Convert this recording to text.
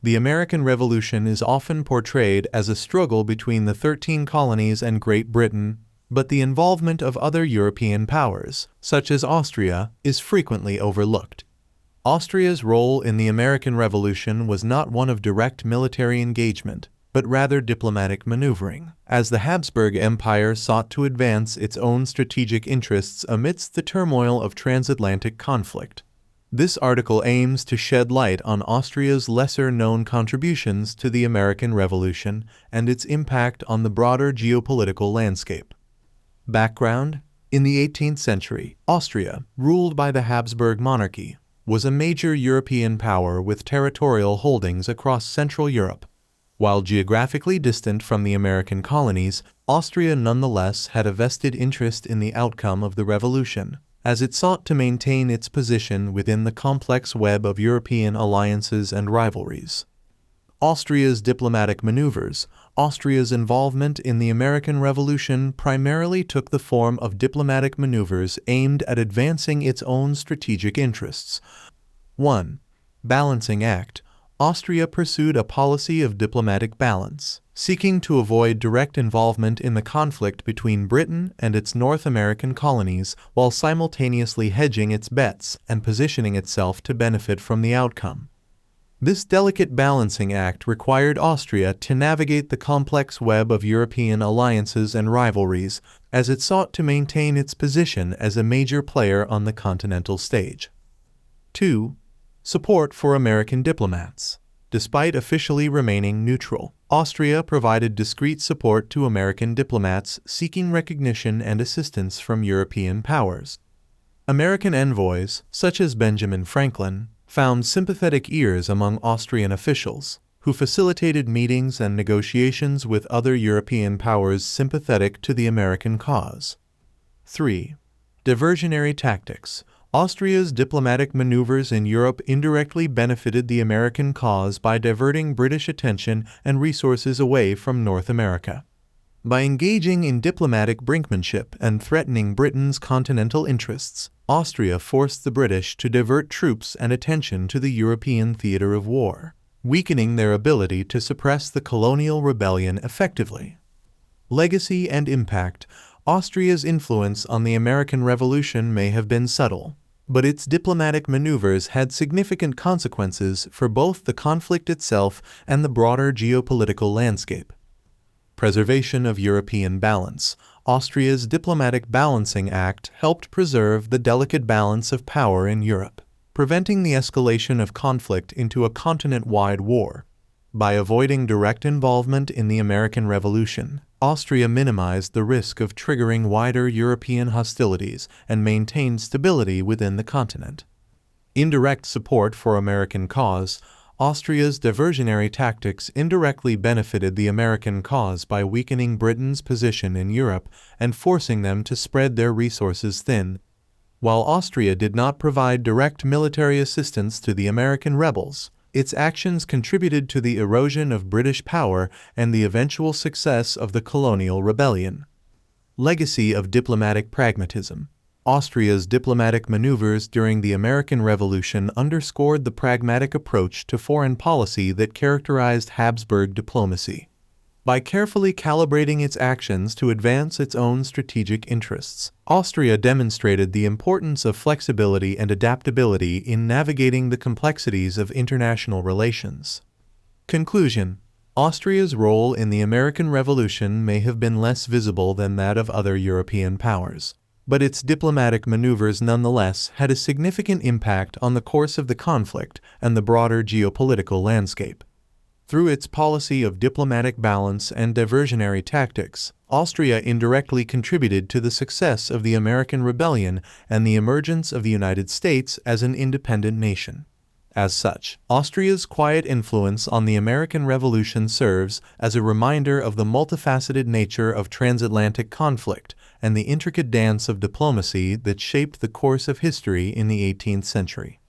The American Revolution is often portrayed as a struggle between the 13 colonies and Great Britain, but the involvement of other European powers, such as Austria, is frequently overlooked. Austria's role in the American Revolution was not one of direct military engagement, but rather diplomatic maneuvering, as the Habsburg Empire sought to advance its own strategic interests amidst the turmoil of transatlantic conflict. This article aims to shed light on Austria's lesser-known contributions to the American Revolution and its impact on the broader geopolitical landscape. Background: in the 18th century, Austria, ruled by the Habsburg monarchy, was a major European power with territorial holdings across Central Europe. While geographically distant from the American colonies, Austria nonetheless had a vested interest in the outcome of the revolution, as it sought to maintain its position within the complex web of European alliances and rivalries. Austria's diplomatic maneuvers. Austria's involvement in the American Revolution primarily took the form of diplomatic maneuvers aimed at advancing its own strategic interests. 1. Balancing act. Austria pursued a policy of diplomatic balance, seeking to avoid direct involvement in the conflict between Britain and its North American colonies while simultaneously hedging its bets and positioning itself to benefit from the outcome. This delicate balancing act required Austria to navigate the complex web of European alliances and rivalries as it sought to maintain its position as a major player on the continental stage. 2. Support for American diplomats. Despite officially remaining neutral, Austria provided discreet support to American diplomats seeking recognition and assistance from European powers. American envoys, such as Benjamin Franklin, found sympathetic ears among Austrian officials, who facilitated meetings and negotiations with other European powers sympathetic to the American cause. 3. Diversionary tactics. Austria's diplomatic maneuvers in Europe indirectly benefited the American cause by diverting British attention and resources away from North America. By engaging in diplomatic brinkmanship and threatening Britain's continental interests, Austria forced the British to divert troops and attention to the European theater of war, weakening their ability to suppress the colonial rebellion effectively. Legacy and impact. Austria's influence on the American Revolution may have been subtle, but its diplomatic maneuvers had significant consequences for both the conflict itself and the broader geopolitical landscape. Preservation of European balance. Austria's diplomatic balancing act helped preserve the delicate balance of power in Europe, preventing the escalation of conflict into a continent-wide war. By avoiding direct involvement in the American Revolution, Austria minimized the risk of triggering wider European hostilities and maintained stability within the continent. Indirect support for American cause. Austria's diversionary tactics indirectly benefited the American cause by weakening Britain's position in Europe and forcing them to spread their resources thin. While Austria did not provide direct military assistance to the American rebels, its actions contributed to the erosion of British power and the eventual success of the colonial rebellion. Legacy of diplomatic pragmatism. Austria's diplomatic maneuvers during the American Revolution underscored the pragmatic approach to foreign policy that characterized Habsburg diplomacy. By carefully calibrating its actions to advance its own strategic interests, Austria demonstrated the importance of flexibility and adaptability in navigating the complexities of international relations. Conclusion: Austria's role in the American Revolution may have been less visible than that of other European powers, but its diplomatic maneuvers nonetheless had a significant impact on the course of the conflict and the broader geopolitical landscape. Through its policy of diplomatic balance and diversionary tactics, Austria indirectly contributed to the success of the American Rebellion and the emergence of the United States as an independent nation. As such, Austria's quiet influence on the American Revolution serves as a reminder of the multifaceted nature of transatlantic conflict and the intricate dance of diplomacy that shaped the course of history in the 18th century.